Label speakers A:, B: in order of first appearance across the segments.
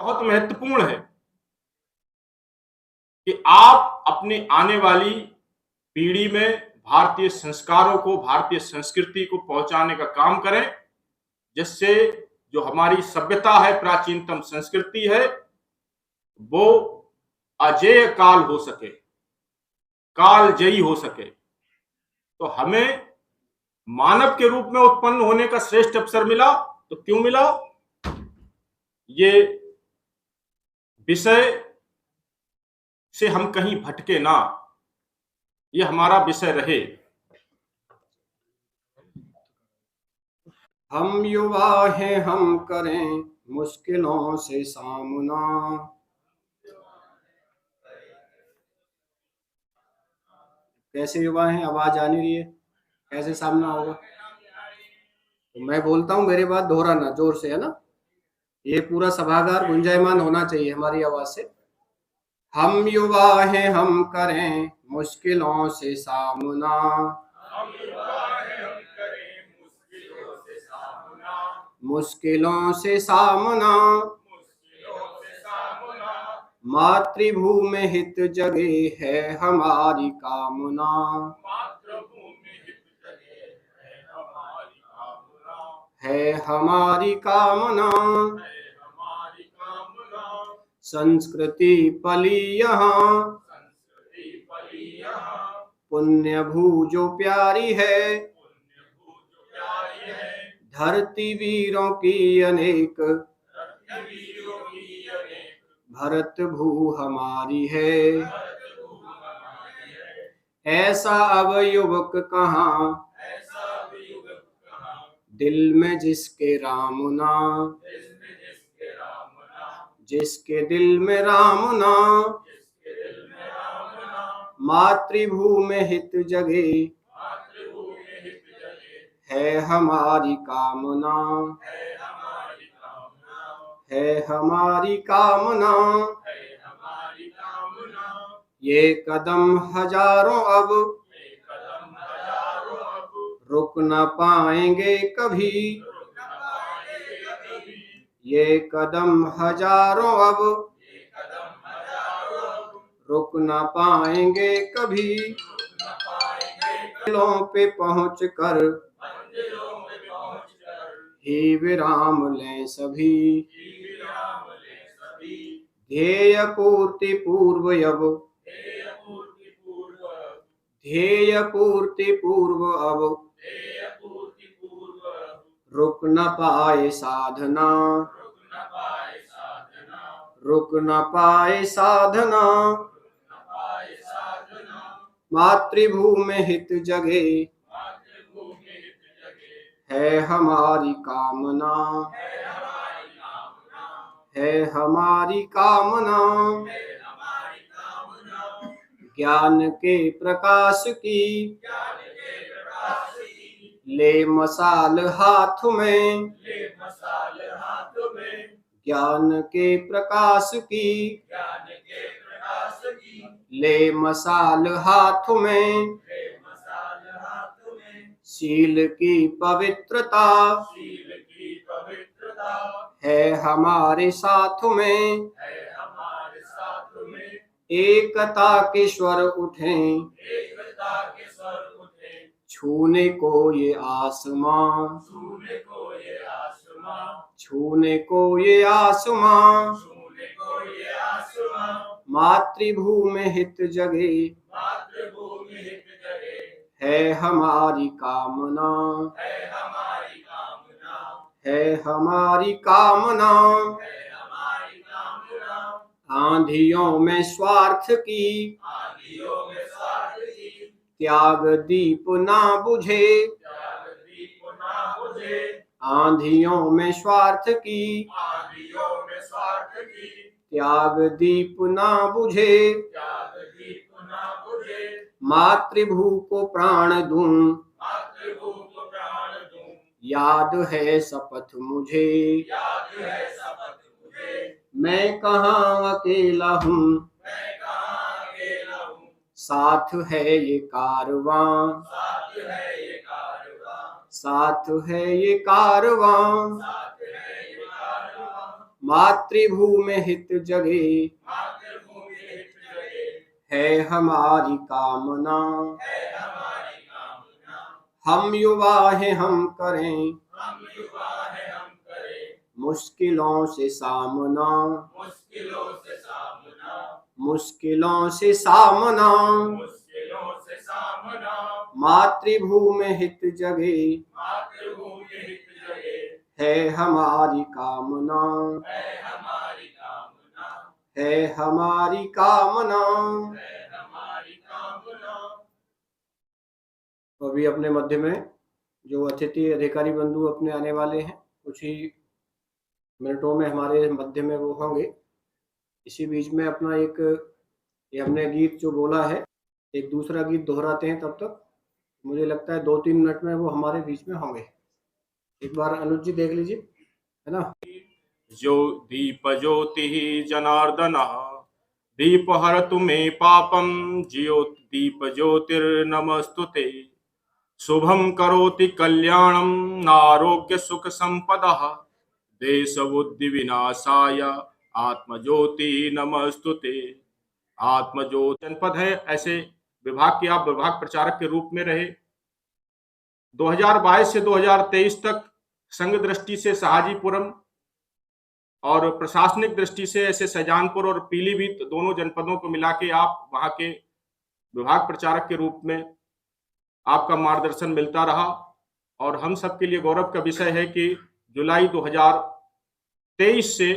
A: बहुत महत्वपूर्ण है कि आप अपनी आने वाली पीढ़ी में भारतीय संस्कारों को, भारतीय संस्कृति को पहुंचाने का काम करें, जिससे जो हमारी सभ्यता है, प्राचीनतम संस्कृति है, वो अजेय काल हो सके, कालजयी हो सके। तो हमें मानव के रूप में उत्पन्न होने का श्रेष्ठ अवसर मिला। तो क्यों मिला? ये विषय से हम कहीं भटके ना, ये हमारा विषय रहे।
B: हम युवा हैं, हम करें मुश्किलों से सामना। कैसे युवा हैं? आवाज आ नहीं रही है, कैसे सामना होगा? तो मैं बोलता हूँ, मेरी बात दोहराना जोर से, है ना? ये पूरा सभागार गुंजायमान होना चाहिए हमारी आवाज से। हम युवा हैं, हम करें मुश्किलों से सामना। मुश्किलों से सामना। मातृभूमि हित जगे है हमारी कामना। है हमारी कामना। संस्कृति पली यहाँ, पुण्य भू जो प्यारी है। धरती वीरों की अनेक, भरत भू हमारी है। ऐसा अब युवक कहाँ, दिल में जिसके राम ना। जिसके दिल में राम ना। मातृभूमि हित जगे है हमारी कामना। है हमारी कामना। ये कदम हजारों अब रुक न पाएंगे कभी। ये कदम हजारों अब रुक न पाएंगे कभी। मंजिलों पे पहुँच कर ही विराम लें सभी। ध्येय पूर्ति पूर्व अब, ध्येय पूर्ति पूर्व अब रुक न पाए साधना। रुक न पाए साधना। मातृभूमि हित जगे है हमारी कामना। है हमारी कामना। ज्ञान के प्रकाश की ले मसाल हाथ में। ज्ञान के प्रकाश की ले मसाल हाथ में। शील की पवित्रता है हमारे साथ में। एकता के स्वर उठें छूने को ये आसमां। छूने को ये आसमां। मातृभूमि हित जगे है हमारी कामना। है हमारी कामना। आंधियों में स्वार्थ की त्याग दीप ना बुझे। आंधियों में स्वार्थ की त्याग दीप ना बुझे। मातृभू को प्राण दूं याद है शपथ मुझे। मैं कहाँ अकेला हूँ, साथ है ये कारवां। साथ है ये कारवां। मातृभूमि हित जगे है हमारी कामना। हम युवा हैं हम करें मुश्किलों से सामना। मुश्किलों से सामना मातृभूमि हित जगे है हमारी कामना। है हमारी कामना। अभी अपने मध्य में जो अतिथि अधिकारी बंधु अपने आने वाले हैं, कुछ ही मिनटों में हमारे मध्य में वो होंगे। इसी बीच में अपना एक ये हमने गीत जो बोला है, एक दूसरा गीत दोहराते हैं। तब तक मुझे लगता है 2-3 मिनट में वो हमारे बीच में होंगे। एक बार अनुज जी देख लीजिए, है ना।
A: जो दीप ज्योति जनार्दन दीप हरतु मे पापम ज्योति दीप ज्योतिर्नमस्तुते शुभम करोति कल्याणम नारोग्य सुख संपदः देश बुद्धि विनाशाय आत्मज्योति नमस्तुते। आत्मज्योति जनपद है, ऐसे विभाग के आप विभाग प्रचारक के रूप में रहे। 2022 से 2023 तक संघ दृष्टि से सहाजीपुरम और प्रशासनिक दृष्टि से ऐसे शाहजहांपुर और पीलीभीत दोनों जनपदों को मिला के आप वहां के विभाग प्रचारक के रूप में आपका मार्गदर्शन मिलता रहा। और हम सबके लिए गौरव का विषय है कि जुलाई 2023 से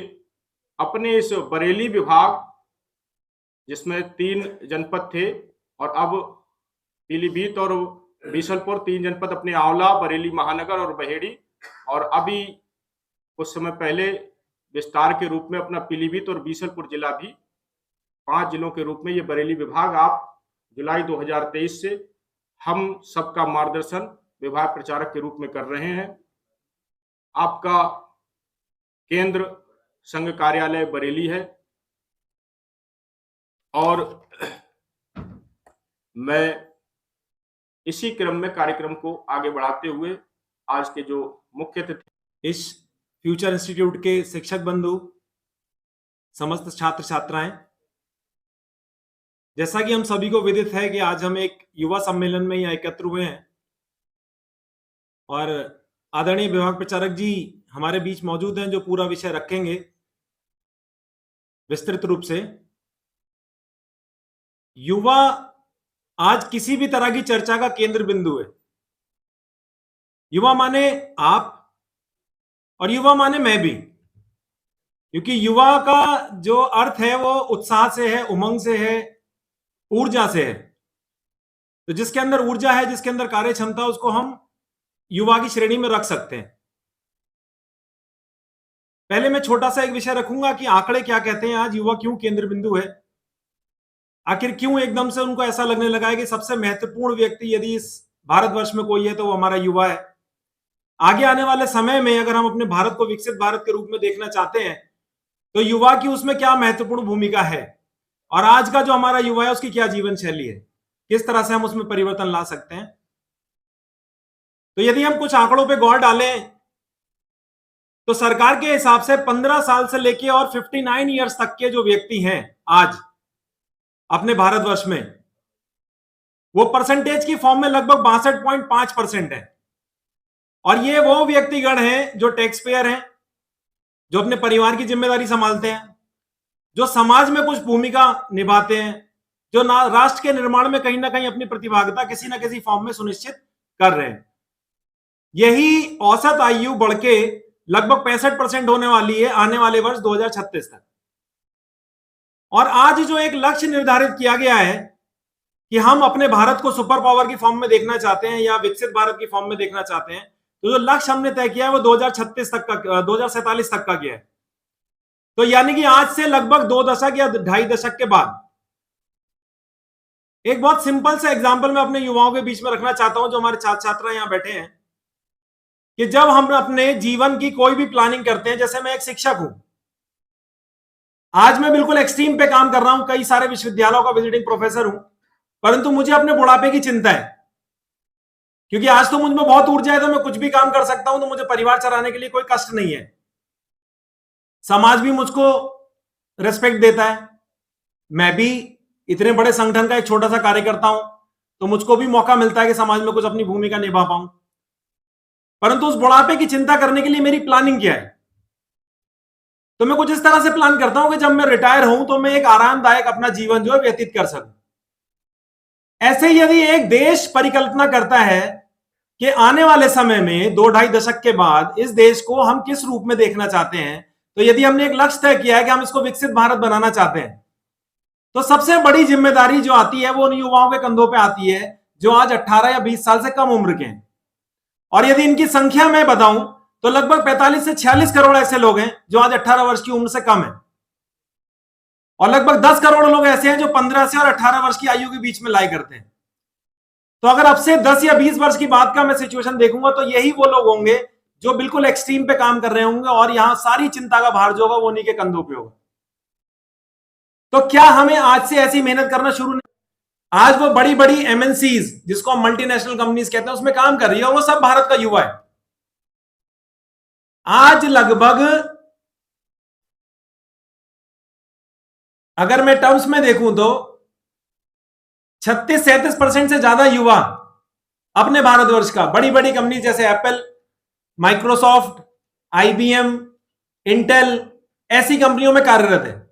A: अपने इस बरेली विभाग, जिसमें 3 जनपद थे, और अब पीलीभीत और बीसलपुर 3 जनपद अपने आंवला, बरेली महानगर और बहेड़ी, और अभी कुछ समय पहले विस्तार के रूप में अपना पीलीभीत और बीसलपुर जिला भी 5 जिलों के रूप में ये बरेली विभाग आप जुलाई 2023 से हम सबका मार्गदर्शन विभाग प्रचारक के रूप में कर रहे हैं। आपका केंद्र संघ कार्यालय बरेली है और मैं इसी क्रम में कार्यक्रम को आगे बढ़ाते हुए आज के जो मुख्य अतिथि,
C: इस फ्यूचर इंस्टीट्यूट के शिक्षक बंधु, समस्त छात्र छात्राएं, जैसा कि हम सभी को विदित है कि आज हम एक युवा सम्मेलन में यहाँ एकत्र हुए हैं और आदरणीय विभाग प्रचारक जी हमारे बीच मौजूद हैं, जो पूरा विषय रखेंगे विस्तृत रूप से। युवा आज किसी भी तरह की चर्चा का केंद्र बिंदु है। युवा माने आप और युवा माने मैं भी, क्योंकि युवा का जो अर्थ है वो उत्साह से है, उमंग से है, ऊर्जा से है। तो जिसके अंदर ऊर्जा है, जिसके अंदर कार्य क्षमता, उसको हम युवा की श्रेणी में रख सकते हैं। पहले मैं छोटा सा एक विषय रखूंगा कि आंकड़े क्या कहते हैं, आज युवा क्यों केंद्र बिंदु है, आखिर क्यों एकदम से उनको ऐसा लगने लगा है कि सबसे महत्वपूर्ण व्यक्ति यदि इस भारतवर्ष में कोई है तो वो हमारा युवा है। आगे आने वाले समय में अगर हम अपने भारत को विकसित भारत के रूप में देखना चाहते हैं तो युवा की उसमें क्या महत्वपूर्ण भूमिका है, और आज का जो हमारा युवा है उसकी क्या जीवन शैली है, किस तरह से हम उसमें परिवर्तन ला सकते हैं। तो यदि हम कुछ आंकड़ों पे गौर डालें तो सरकार के हिसाब से 15 साल से लेके और 59 ईयर्स तक के जो व्यक्ति हैं आज अपने भारतवर्ष में, वो परसेंटेज की फॉर्म में लगभग 62.5% है। और ये वो व्यक्तिगण हैं जो टैक्स पेयर हैं, जो अपने परिवार की जिम्मेदारी संभालते हैं, जो समाज में कुछ भूमिका निभाते हैं, जो राष्ट्र के निर्माण में कहीं ना कहीं अपनी प्रतिभागिता किसी ना किसी फॉर्म में सुनिश्चित कर रहे हैं। यही औसत आयु बढ़ के लगभग 65% होने वाली है आने वाले वर्ष 2036 तक। और आज जो एक लक्ष्य निर्धारित किया गया है कि हम अपने भारत को सुपर पावर की फॉर्म में देखना चाहते हैं या विकसित भारत की फॉर्म में देखना चाहते हैं, तो जो लक्ष्य हमने तय किया है वो 2036 तक का, 2047 तक का किया है। तो यानी कि आज से लगभग 2 दशक या 2.5 दशक के बाद एक बहुत सिंपल सा एग्जांपल मैं अपने युवाओं के बीच में रखना चाहता हूं, जो हमारे छात्र छात्रा यहां बैठे हैं, कि जब हम अपने जीवन की कोई भी प्लानिंग करते हैं, जैसे मैं एक शिक्षक हूं, आज मैं बिल्कुल एक्सट्रीम पे काम कर रहा हूं, कई सारे विश्वविद्यालयों का विजिटिंग प्रोफेसर हूं, परंतु मुझे अपने बुढ़ापे की चिंता है, क्योंकि आज तो मुझ में बहुत ऊर्जा है, तो मैं कुछ भी काम कर सकता हूं, तो मुझे परिवार चलाने के लिए कोई कष्ट नहीं है। समाज भी मुझको रेस्पेक्ट देता है, मैं भी इतने बड़े संगठन का एक छोटा सा कार्यकर्ता हूं, तो मुझको भी मौका मिलता है कि समाज में कुछ अपनी भूमिका निभा पाऊं। परंतु उस बुढ़ापे की चिंता करने के लिए मेरी प्लानिंग क्या है? तो मैं कुछ इस तरह से प्लान करता हूं कि जब मैं रिटायर हूं तो मैं एक आरामदायक अपना जीवन जो है व्यतीत कर सकूं। ऐसे यदि एक देश परिकल्पना करता है कि आने वाले समय में 2-2.5 दशक के बाद इस देश को हम किस रूप में देखना चाहते हैं, तो यदि हमने एक लक्ष्य तय किया है कि हम इसको विकसित भारत बनाना चाहते हैं, तो सबसे बड़ी जिम्मेदारी जो आती है वो उन युवाओं के कंधों पे आती है जो आज 18 या 20 साल से कम उम्र के हैं। और यदि इनकी संख्या मैं बताऊं तो लगभग 45 से 46 करोड़ ऐसे लोग हैं जो आज 18 वर्ष की उम्र से कम है, और लगभग 10 करोड़ लोग ऐसे हैं जो 15 से और 18 वर्ष की आयु के बीच में लाई करते हैं। तो अगर अब से 10 या 20 वर्ष की बात का मैं सिचुएशन देखूंगा तो यही वो लोग होंगे जो बिल्कुल एक्सट्रीम पे काम कर रहे होंगे, और यहां सारी चिंता का भार जो होगा वो उन्हीं के कंधों पे होगा। तो क्या हमें आज से ऐसी मेहनत करना शुरू नहीं? आज वो बड़ी बड़ी एमएनसीज जिसको हम मल्टीनेशनल कंपनीज कहते हैं उसमें काम कर रही है, और वो सब भारत का युवा है। आज लगभग अगर मैं टर्म्स में देखूं तो 36-37% से ज्यादा युवा अपने भारतवर्ष का बड़ी बड़ी कंपनी जैसे एप्पल, माइक्रोसॉफ्ट, आईबीएम, इंटेल ऐसी कंपनियों में कार्यरत है।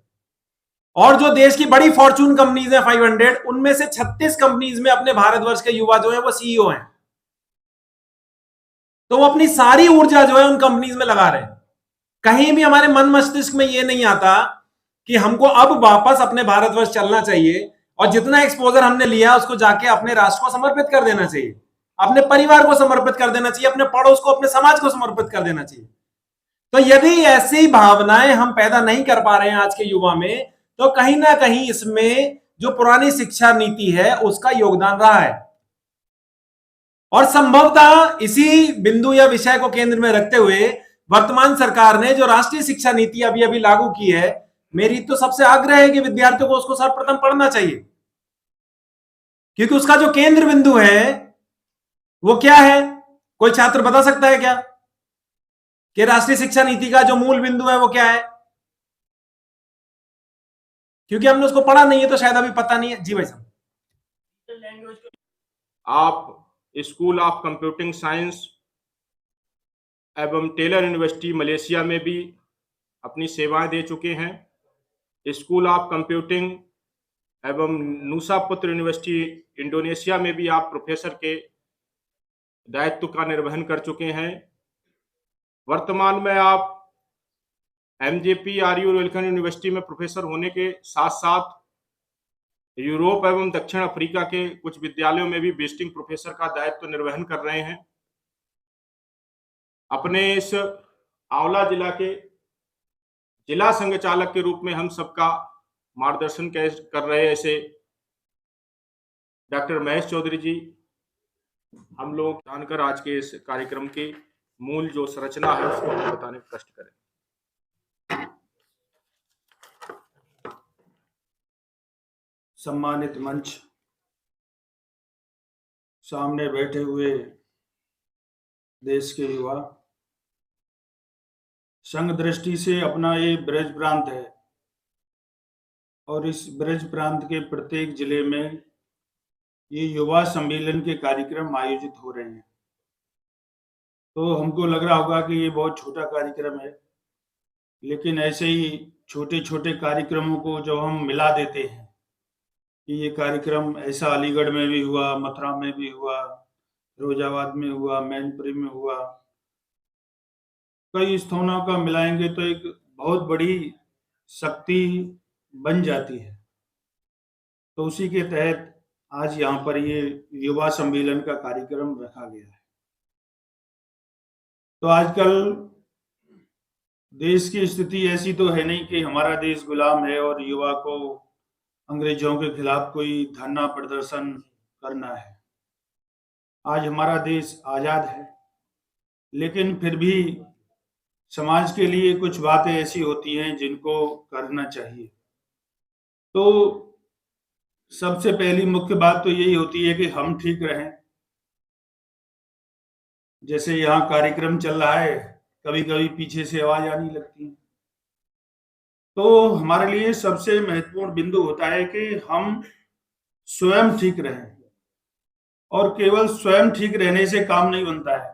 C: और जो देश की बड़ी फॉर्चून कंपनीज है 500, उनमें से 36 कंपनीज में अपने भारतवर्ष के युवा जो है वो सीईओ हैं। तो वो अपनी सारी ऊर्जा जो है उन कंपनीज में लगा रहे हैं। कहीं भी हमारे मन मस्तिष्क में ये नहीं आता कि हमको अब वापस अपने भारतवर्ष चलना चाहिए और जितना एक्सपोजर हमने लिया उसको जाके अपने राष्ट्र को समर्पित कर देना चाहिए, अपने परिवार को समर्पित कर देना चाहिए, अपने पड़ोस को, अपने समाज को समर्पित कर देना चाहिए। तो यदि ऐसी भावनाएं हम पैदा नहीं कर पा रहे हैं आज के युवा में, तो कहीं ना कहीं इसमें जो पुरानी शिक्षा नीति है उसका योगदान रहा है। और संभवतः इसी बिंदु या विषय को केंद्र में रखते हुए वर्तमान सरकार ने जो राष्ट्रीय शिक्षा नीति अभी अभी लागू की है, मेरी तो सबसे आग्रह है कि विद्यार्थियों को उसको सर्वप्रथम पढ़ना चाहिए, क्योंकि उसका जो केंद्र बिंदु है वो क्या है? कोई छात्र बता सकता है क्या कि राष्ट्रीय शिक्षा नीति का जो मूल बिंदु है वो क्या है? क्योंकि हमने उसको पढ़ा नहीं है तो शायद अभी पता नहीं है। जी भाई साहब।
A: आप स्कूल ऑफ कंप्यूटिंग साइंस एवं टेलर यूनिवर्सिटी मलेशिया में भी अपनी सेवाएं दे चुके हैं। स्कूल ऑफ कंप्यूटिंग एवं नूसा पुत्र यूनिवर्सिटी इंडोनेशिया में भी आप प्रोफेसर के दायित्व का निर्वहन कर चुके हैं। वर्तमान में आप एमजेपी आरयू रोहिलखंड यूनिवर्सिटी में प्रोफेसर होने के साथ साथ यूरोप एवं दक्षिण अफ्रीका के कुछ विद्यालयों में भी विजिटिंग प्रोफेसर का दायित्व निर्वहन कर रहे हैं। अपने इस आंवला जिला के जिला संघ चालक के रूप में हम सबका मार्गदर्शन कर रहे ऐसे डॉक्टर महेश चौधरी जी हम लोग जानकर आज के इस कार्यक्रम की मूल जो संरचना है उसको हमें बताने का कष्ट करें।
D: सम्मानित मंच, सामने बैठे हुए देश के युवा, संघ दृष्टि से अपना ये ब्रज प्रांत है और इस ब्रज प्रांत के प्रत्येक जिले में ये युवा सम्मेलन के कार्यक्रम आयोजित हो रहे हैं। तो हमको लग रहा होगा कि ये बहुत छोटा कार्यक्रम है, लेकिन ऐसे ही छोटे छोटे कार्यक्रमों को जब हम मिला देते हैं कि ये कार्यक्रम ऐसा अलीगढ़ में भी हुआ, मथुरा में भी हुआ, फिरोजाबाद में हुआ, मैनपुरी में हुआ, कई स्थानों का मिलाएंगे तो एक बहुत बड़ी शक्ति बन जाती है। तो उसी के तहत आज यहाँ पर ये युवा सम्मेलन का कार्यक्रम रखा गया है। तो आजकल देश की स्थिति ऐसी तो है नहीं कि हमारा देश गुलाम है और युवा को अंग्रेजों के खिलाफ कोई धरना प्रदर्शन करना है। आज हमारा देश आजाद है, लेकिन फिर भी समाज के लिए कुछ बातें ऐसी होती हैं जिनको करना चाहिए। तो सबसे पहली मुख्य बात तो यही होती है कि हम ठीक रहें। जैसे यहाँ कार्यक्रम चल रहा है, कभी कभी पीछे से आवाज आने लगती है, तो हमारे लिए सबसे महत्वपूर्ण बिंदु होता है कि हम स्वयं ठीक रहें, और केवल स्वयं ठीक रहने से काम नहीं बनता है,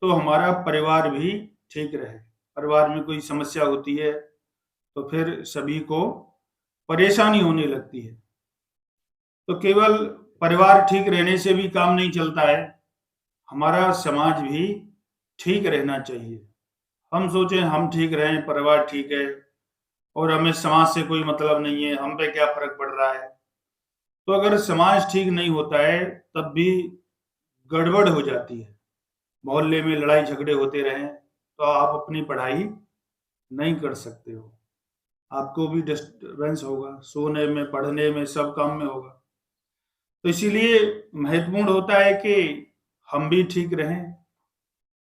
D: तो हमारा परिवार भी ठीक रहे। परिवार में कोई समस्या होती है तो फिर सभी को परेशानी होने लगती है। तो केवल परिवार ठीक रहने से भी काम नहीं चलता है, हमारा समाज भी ठीक रहना चाहिए। हम सोचें हम ठीक रहें, परिवार ठीक है और हमें समाज से कोई मतलब नहीं है, हम पे क्या फर्क पड़ रहा है। तो अगर समाज ठीक नहीं होता है तब भी गड़बड़ हो जाती है। मोहल्ले में लड़ाई झगड़े होते रहें तो आप अपनी पढ़ाई नहीं कर सकते हो, आपको भी डिस्टर्बेंस होगा, सोने में, पढ़ने में, सब काम में होगा। तो इसीलिए महत्वपूर्ण होता है कि हम भी ठीक रहें,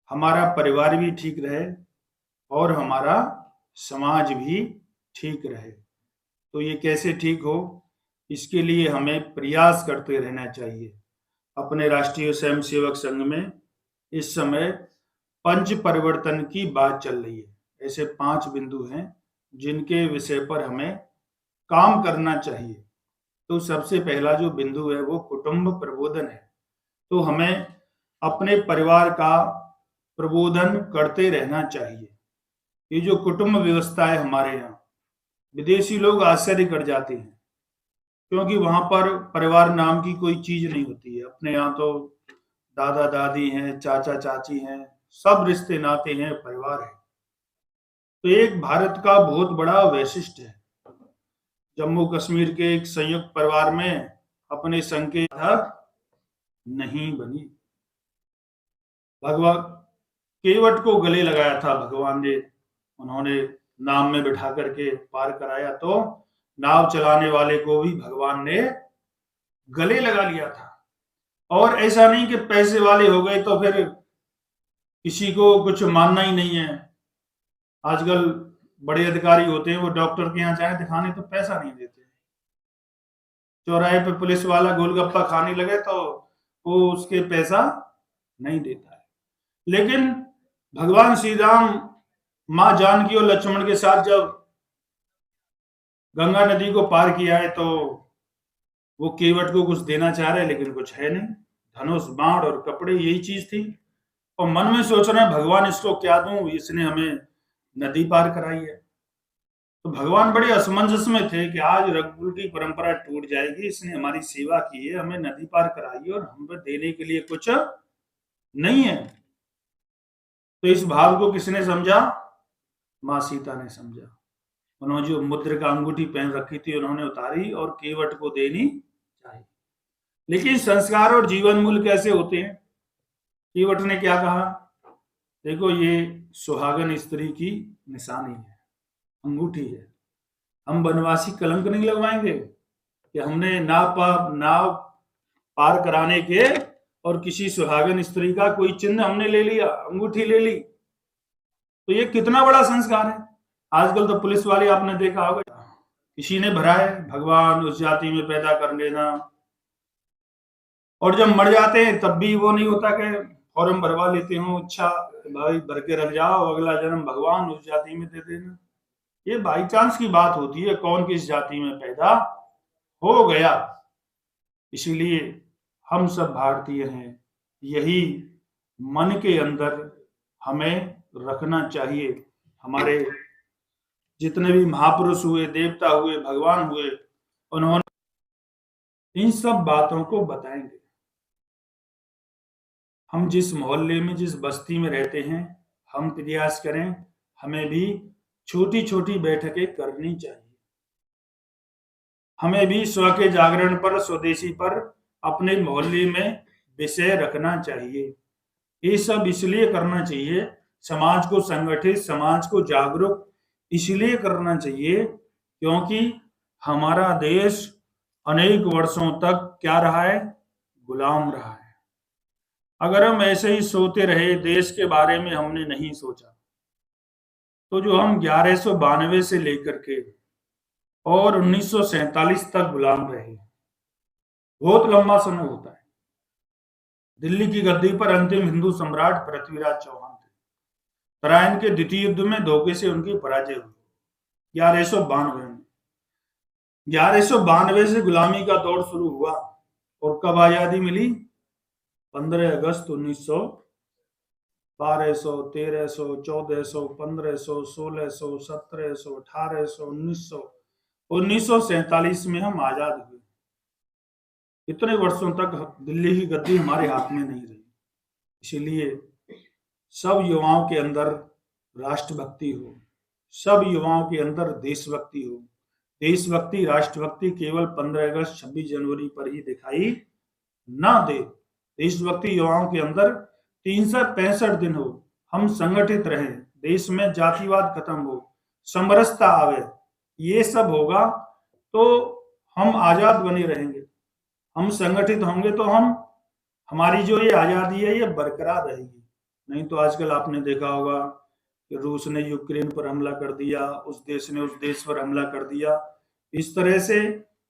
D: हमारा परिवार भी ठीक रहे और हमारा समाज भी ठीक रहे। तो ये कैसे ठीक हो, इसके लिए हमें प्रयास करते रहना चाहिए। अपने राष्ट्रीय स्वयंसेवक संघ में इस समय पंच परिवर्तन की बात चल रही है। ऐसे 5 बिंदु हैं जिनके विषय पर हमें काम करना चाहिए। तो सबसे पहला जो बिंदु है वो कुटुंब प्रबोधन है। तो हमें अपने परिवार का प्रबोधन करते रहना चाहिए। ये जो कुटुंब व्यवस्था है हमारे यहाँ, विदेशी लोग आश्चर्य कर जाते हैं, क्योंकि वहां पर परिवार नाम की कोई चीज नहीं होती है। अपने यहाँ तो दादा दादी हैं, चाचा चाची हैं, सब रिश्ते नाते हैं, परिवार है। तो एक भारत का बहुत बड़ा वैशिष्ट है। जम्मू कश्मीर के एक संयुक्त परिवार में अपने संघ के नहीं बनी। भगवान केवट को गले लगाया था भगवान ने, उन्होंने नाव में बिठा करके पार कराया, तो नाव चलाने वाले को भी भगवान ने गले लगा लिया था। और ऐसा नहीं कि पैसे वाले हो गए तो फिर किसी को कुछ मानना ही नहीं है। आजकल बड़े अधिकारी होते हैं, वो डॉक्टर के यहाँ जाए दिखाने तो पैसा नहीं देते। चौराहे पे पुलिस वाला गोलगप्पा खाने लगे तो वो उसके पैसा नहीं देता है। लेकिन भगवान श्री राम मां जानकी और लक्ष्मण के साथ जब गंगा नदी को पार किया है तो वो केवट को कुछ देना चाह रहे, लेकिन कुछ है नहीं। धनुष, बाण और कपड़े, यही चीज थी। और मन में सोच रहे हैं भगवान इसको क्या दूं, इसने हमें नदी पार कराई है। तो भगवान बड़े असमंजस में थे कि आज रघुकुल की परंपरा टूट जाएगी, इसने हमारी सेवा की है, हमें नदी पार कराई और हम पे देने के लिए कुछ नहीं है। तो इस भाव को किसने समझा? मां सीता ने समझा। उन्होंने जो मुद्र का अंगूठी पहन रखी थी उन्होंने उतारी और केवट को देनी चाहिए। लेकिन संस्कार और जीवन मूल्य कैसे होते हैं? केवट ने क्या कहा? देखो, ये सुहागन स्त्री की निशानी है, अंगूठी है। हम वनवासी कलंक नहीं लगवाएंगे कि हमने नाव पार कराने के और किसी सुहागन स्त्री का कोई चिन्ह हमने ले लिया, अंगूठी ले ली। तो ये कितना बड़ा संस्कार है। आजकल तो पुलिस वाले आपने देखा होगा, किसी ने भरा है भगवान उस जाति में पैदा कर लेना, और जब मर जाते हैं तब भी वो नहीं होता कि फॉर्म भरवा लेते हो, अच्छा भाई भर के रख जाओ, अगला जन्म भगवान उस जाति में दे देना। ये बाई चांस की बात होती है, कौन किस जाति में पैदा हो गया। इसीलिए हम सब भारतीय हैं, यही मन के अंदर हमें रखना चाहिए। हमारे जितने भी महापुरुष हुए, देवता हुए, भगवान हुए, उन्होंने इन सब बातों को बताएंगे। हम जिस मोहल्ले में, जिस बस्ती में रहते हैं, हम प्रयास करें हमें भी छोटी छोटी बैठकें करनी चाहिए। हमें भी स्व के जागरण पर, स्वदेशी पर अपने मोहल्ले में विषय रखना चाहिए। ये सब इसलिए करना चाहिए, समाज को संगठित, समाज को जागरूक इसलिए करना चाहिए क्योंकि हमारा देश अनेक वर्षों तक क्या रहा है? गुलाम रहा है। अगर हम ऐसे ही सोते रहे, देश के बारे में हमने नहीं सोचा, तो जो हम 1192 से लेकर के और 1947 तक गुलाम रहे, बहुत लंबा समय होता है। दिल्ली की गद्दी पर अंतिम हिंदू सम्राट पृथ्वीराज चौहान थे। तराइन के द्वितीय युद्ध में धोखे से उनकी पराजय हुई। 1192 में। 1192 से गुलामी का दौर शुरू हुआ और कब आजादी मिली? 15 अगस्त 1900, 1200, 1300, 1400, 1500, 1600, 1700, 1800, 1900, 1947 में हम आजाद हुए। इतने वर्षों तक दिल्ली की गद्दी हमारे हाथ में नहीं रही। इसीलिए सब युवाओं के अंदर राष्ट्रभक्ति हो, सब युवाओं के अंदर देशभक्ति हो। देशभक्ति, राष्ट्रभक्ति केवल 15 अगस्त 26 जनवरी पर ही दिखाई ना दे। देशभक्ति युवाओं के अंदर 365 दिन हो, हम संगठित रहें, देश में जातिवाद खत्म हो, समरसता आवे, ये सब होगा तो हम आजाद बने रहेंगे। हम संगठित होंगे तो हमारी जो ये आजादी है ये बरकरार रहेगी। नहीं तो आजकल आपने देखा होगा कि रूस ने यूक्रेन पर हमला कर दिया, उस देश ने उस देश पर हमला कर दिया। इस तरह से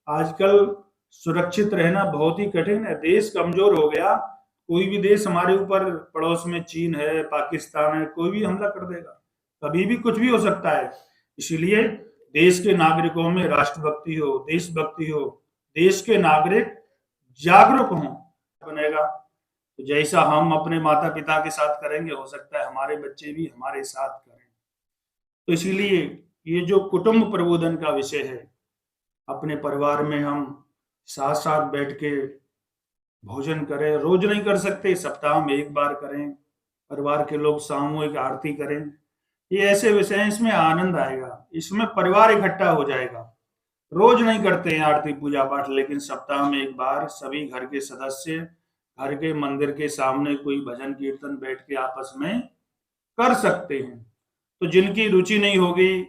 D: आजकल सुरक्षित रहना बहुत ही कठिन है। देश कमजोर हो गया, कोई भी देश हमारे ऊपर, पड़ोस में चीन है, पाकिस्तान है, कोई भी हमला कर देगा, कभी भी कुछ भी हो सकता है। इसीलिए देश के नागरिकों में राष्ट्रभक्ति हो, देशभक्ति हो, देश के नागरिक जागरूक हों, बनेगा। तो जैसा हम अपने माता पिता के साथ करेंगे, हो सकता है हमारे बच्चे भी हमारे साथ करें। तो इसीलिए ये जो कुटुंब प्रबोधन का विषय है, अपने परिवार में हम साथ साथ बैठ के भोजन करें। रोज नहीं कर सकते, सप्ताह में एक बार करें। परिवार के लोग सामूहिक आरती करें। ये ऐसे विषय हैं, इसमें आनंद आएगा, इसमें परिवार इकट्ठा हो जाएगा। रोज नहीं करते हैं आरती पूजा पाठ, लेकिन सप्ताह में एक बार सभी घर के सदस्य घर के मंदिर के सामने कोई भजन कीर्तन बैठ के आपस में कर सकते हैं। तो जिनकी रुचि नहीं होगी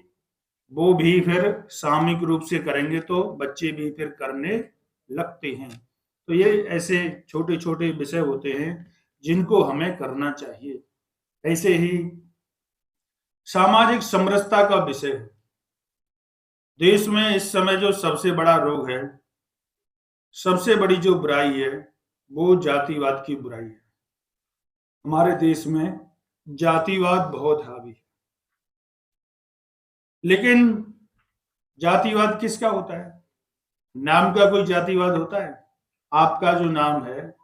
D: वो भी फिर सामूहिक रूप से करेंगे तो बच्चे भी फिर करने लगते हैं। तो ये ऐसे छोटे छोटे विषय होते हैं जिनको हमें करना चाहिए। ऐसे ही सामाजिक समरसता का विषय है। देश में इस समय जो सबसे बड़ा रोग है, सबसे बड़ी जो बुराई है, वो जातिवाद की बुराई है। हमारे देश में जातिवाद बहुत हावी है। लेकिन जातिवाद किसका होता है? नाम का कोई जातिवाद होता है? आपका जो नाम है,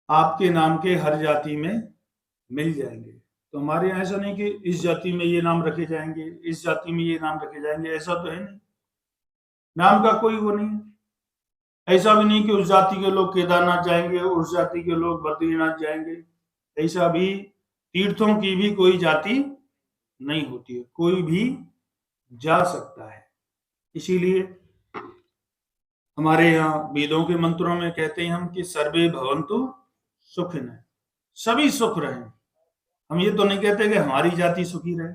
D: आपके नाम के हर जाति में मिल जाएंगे। तो हमारे यहाँ ऐसा नहीं कि इस जाति में ये नाम रखे जाएंगे, इस जाति में ये नाम रखे जाएंगे, ऐसा तो है नहीं। नाम का कोई वो नहीं है। ऐसा भी नहीं कि उस जाति के लोग केदारनाथ जाएंगे, उस जाति के लोग बद्रीनाथ जाएंगे। ऐसा भी तीर्थों की भी कोई जाति नहीं होती है, कोई भी जा सकता है। इसीलिए हमारे यहाँ वेदों के मंत्रों में कहते हैं हम कि सर्वे भवन्तु सुखिनः, सभी सुख रहें। हम ये तो नहीं कहते कि हमारी जाति सुखी रहे,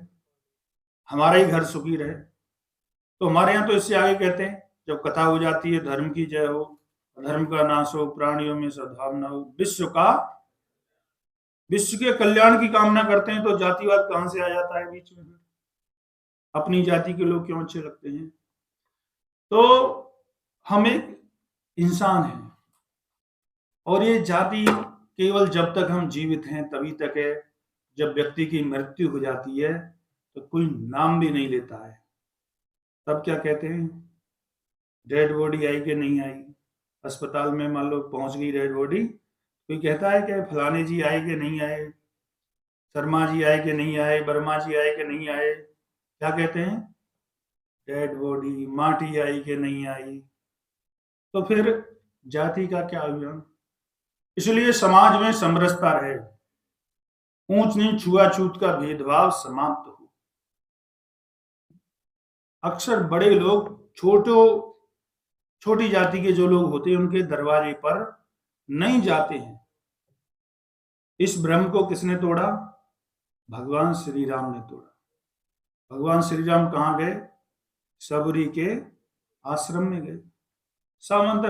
D: हमारा ही घर सुखी रहे। तो हमारे यहाँ तो इससे आगे कहते हैं, जब कथा हो जाती है धर्म की जय हो, धर्म का नाश हो, प्राणियों में सद्भावना हो, विश्व के कल्याण की कामना करते हैं, तो जातिवाद कहां से आ जाता है बीच में? अपनी जाति के लोग क्यों अच्छे लगते हैं? तो हम एक इंसान हैं और ये जाति केवल जब तक हम जीवित हैं तभी तक है। जब व्यक्ति की मृत्यु हो जाती है तो कोई नाम भी नहीं लेता है। तब क्या कहते हैं? डेड बॉडी आई कि नहीं आई? अस्पताल में मान लो पहुंच गई डेड बॉडी, कोई कहता है कि फलाने जी आए कि नहीं आए, शर्मा जी आए कि नहीं आए, वर्मा जी आए कि नहीं आए? क्या कहते हैं? डेड बॉडी, माटी आई कि नहीं आई। तो फिर जाति का क्या अभिमान? इसलिए समाज में समरसता रहे, ऊंच नीच छुआछूत का भेदभाव समाप्त हो। अक्सर बड़े लोग छोटी जाति के जो लोग होते हैं उनके दरवाजे पर नहीं जाते हैं। इस भ्रम को किसने तोड़ा? भगवान श्री राम ने तोड़ा। भगवान श्री राम कहाँ गए? सबरी के आश्रम में गए। सामंत